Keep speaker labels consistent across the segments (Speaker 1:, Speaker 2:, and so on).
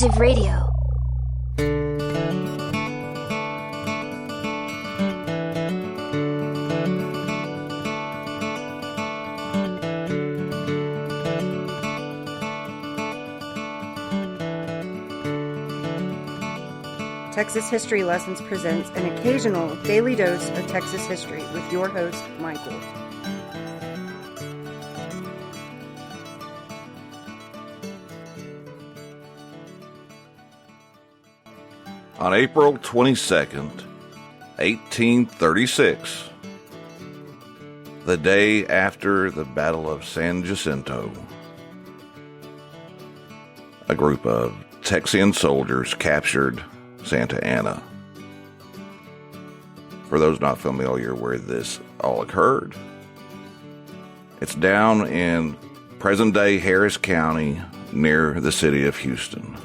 Speaker 1: Instinctive Radio.
Speaker 2: Texas History Lessons presents an occasional daily dose of Texas history with your host, Michael.
Speaker 3: On April 22nd, 1836, the day after the Battle of San Jacinto, a group of Texian soldiers captured Santa Anna. For those not familiar where this all occurred, it's down in present-day Harris County near the city of Houston.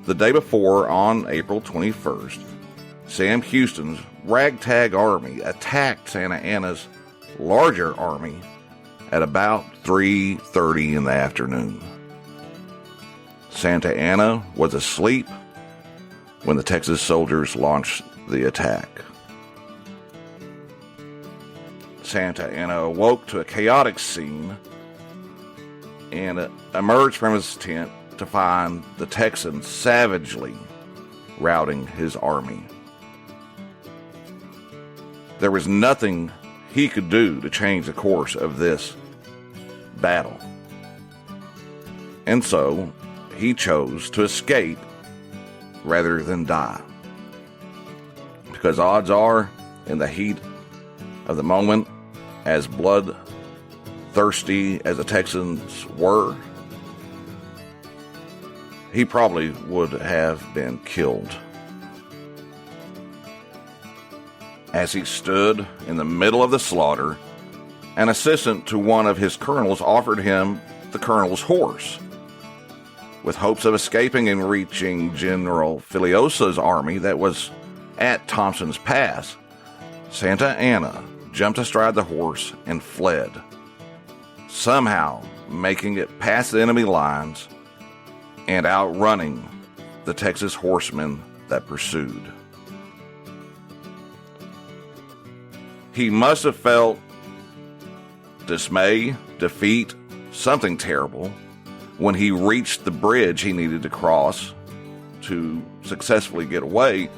Speaker 3: The day before, on April 21st, Sam Houston's ragtag army attacked Santa Anna's larger army at about 3:30 in the afternoon. Santa Anna was asleep when the Texas soldiers launched the attack. Santa Anna awoke to a chaotic scene and emerged from his tent to find the Texans savagely routing his army. There was nothing he could do to change the course of this battle. And so, he chose to escape rather than die. Because odds are, in the heat of the moment, as bloodthirsty as the Texans were, he probably would have been killed. As he stood in the middle of the slaughter, an assistant to one of his colonels offered him the colonel's horse. With hopes of escaping and reaching General Filiosa's army that was at Thompson's Pass, Santa Anna jumped astride the horse and fled, somehow making it past the enemy lines and outrunning the Texas horsemen that pursued. He must have felt dismay, defeat, something terrible, when he reached the bridge he needed to cross to successfully get away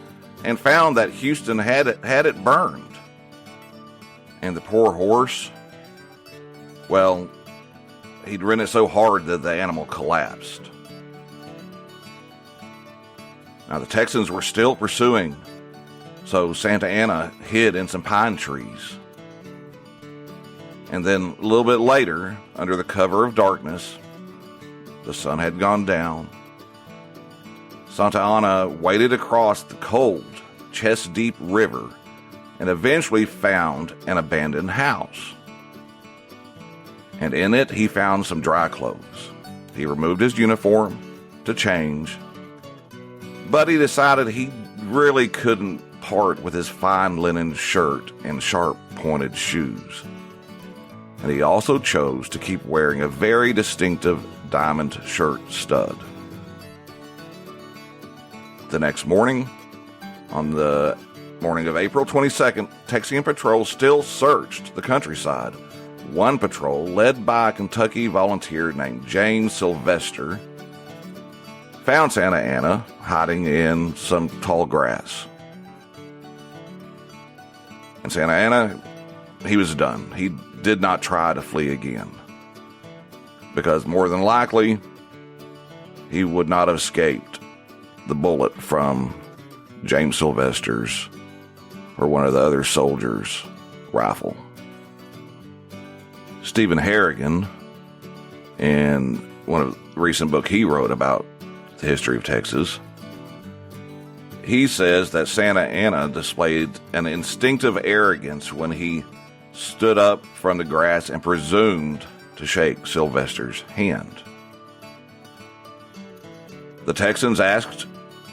Speaker 3: and found that Houston had it burned. And the poor horse, well, he'd ridden it so hard that the animal collapsed. Now the Texans were still pursuing, so Santa Anna hid in some pine trees. And then a little bit later, under the cover of darkness, the sun had gone down. Santa Anna waded across the cold, chest-deep river and eventually found an abandoned house. And in it, he found some dry clothes. He removed his uniform to change, but he decided he really couldn't part with his fine linen shirt and sharp-pointed shoes. And he also chose to keep wearing a very distinctive diamond shirt stud. The next morning, on the morning of April 22nd, Texian patrols still searched the countryside. One patrol, led by a Kentucky volunteer named James Sylvester, found Santa Anna hiding in some tall grass. And Santa Anna, he was done. He did not try to flee again, because more than likely, he would not have escaped the bullet from James Sylvester's or one of the other soldiers' rifle. Stephen Harrigan, in one of the recent book he wrote about the history of Texas, he says that Santa Anna displayed an instinctive arrogance when he stood up from the grass and presumed to shake Sylvester's hand. The Texans asked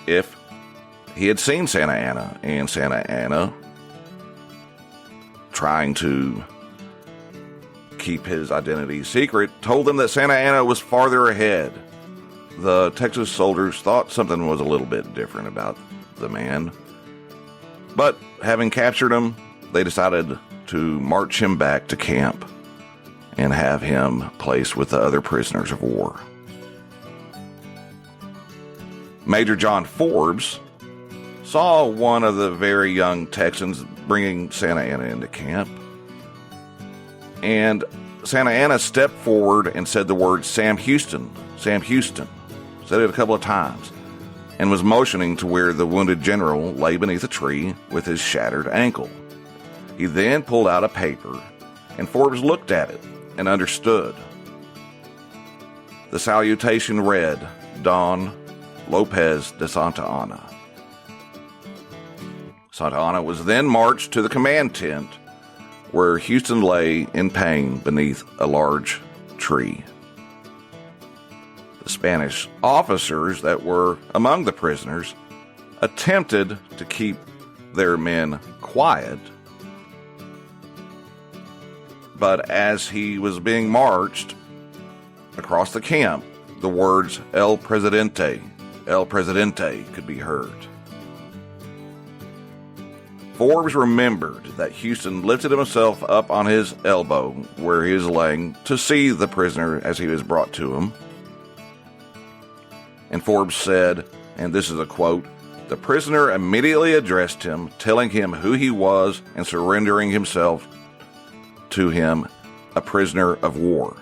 Speaker 3: if he had seen Santa Anna, and Santa Anna, trying to keep his identity secret, told them that Santa Anna was farther ahead the Texas soldiers thought something was a little bit different about the man. But having captured him, they decided to march him back to camp and have him placed with the other prisoners of war. Major John Forbes saw one of the very young Texans bringing Santa Anna into camp. And Santa Anna stepped forward and said the word Sam Houston. Sam Houston. Said it a couple of times. And was motioning to where the wounded general lay beneath a tree with his shattered ankle. He then pulled out a paper, and Forbes looked at it and understood. The salutation read, Don Lopez de Santa Anna. Santa Anna was then marched to the command tent, where Houston lay in pain beneath a large tree. The Spanish officers that were among the prisoners attempted to keep their men quiet, but as he was being marched across the camp, the words El Presidente could be heard. Forbes remembered that Houston lifted himself up on his elbow where he was laying to see the prisoner as he was brought to him. And Forbes said, and this is a quote, the prisoner immediately addressed him, telling him who he was and surrendering himself to him, a prisoner of war.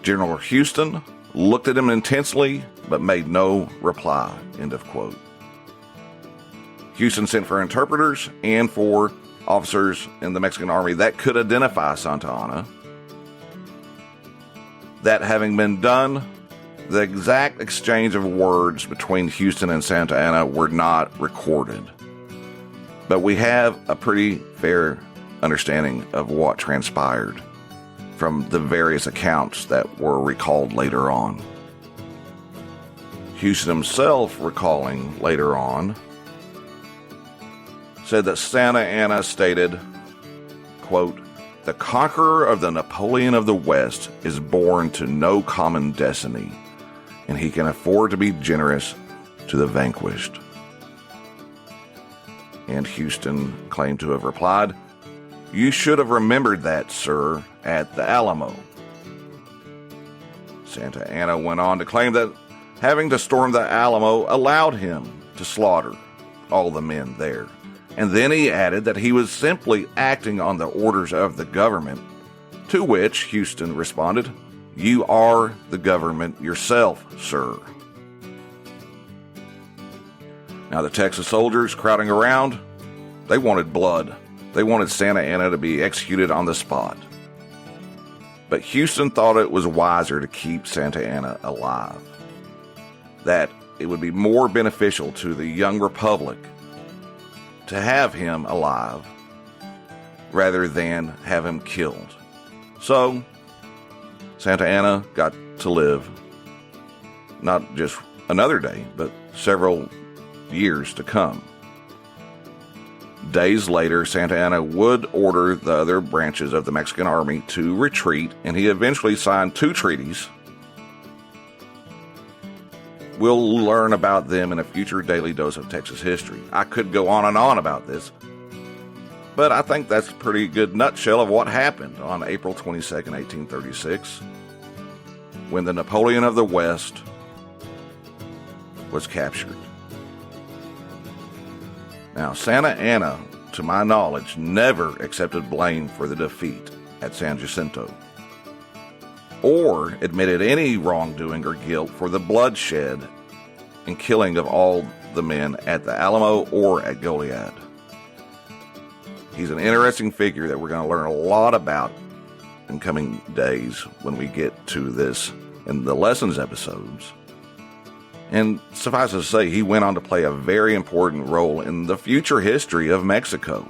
Speaker 3: General Houston looked at him intensely, but made no reply, end of quote. Houston sent for interpreters and for officers in the Mexican army that could identify Santa Anna. That having been done, the exact exchange of words between Houston and Santa Anna were not recorded. But we have a pretty fair understanding of what transpired from the various accounts that were recalled later on. Houston himself, recalling later on, said that Santa Anna stated, quote, the conqueror of the Napoleon of the West is born to no common destiny, and he can afford to be generous to the vanquished. And Houston claimed to have replied, you should have remembered that, sir, at the Alamo. Santa Anna went on to claim that having to storm the Alamo allowed him to slaughter all the men there. And then he added that he was simply acting on the orders of the government, to which Houston responded, you are the government yourself, sir. Now the Texas soldiers crowding around, they wanted blood. They wanted Santa Anna to be executed on the spot. But Houston thought it was wiser to keep Santa Anna alive, that it would be more beneficial to the young republic to have him alive rather than have him killed. So Santa Anna got to live not just another day, but several years to come. Days later, Santa Anna would order the other branches of the Mexican army to retreat, and he eventually signed 2 treaties. We'll learn about them in a future Daily Dose of Texas History. I could go on and on about this, but I think that's a pretty good nutshell of what happened on April 22nd, 1836, when the Napoleon of the West was captured. Now, Santa Anna, to my knowledge, never accepted blame for the defeat at San Jacinto, or admitted any wrongdoing or guilt for the bloodshed and killing of all the men at the Alamo or at Goliad. He's an interesting figure that we're going to learn a lot about in coming days when we get to this in the lessons episodes. And suffice it to say, he went on to play a very important role in the future history of Mexico.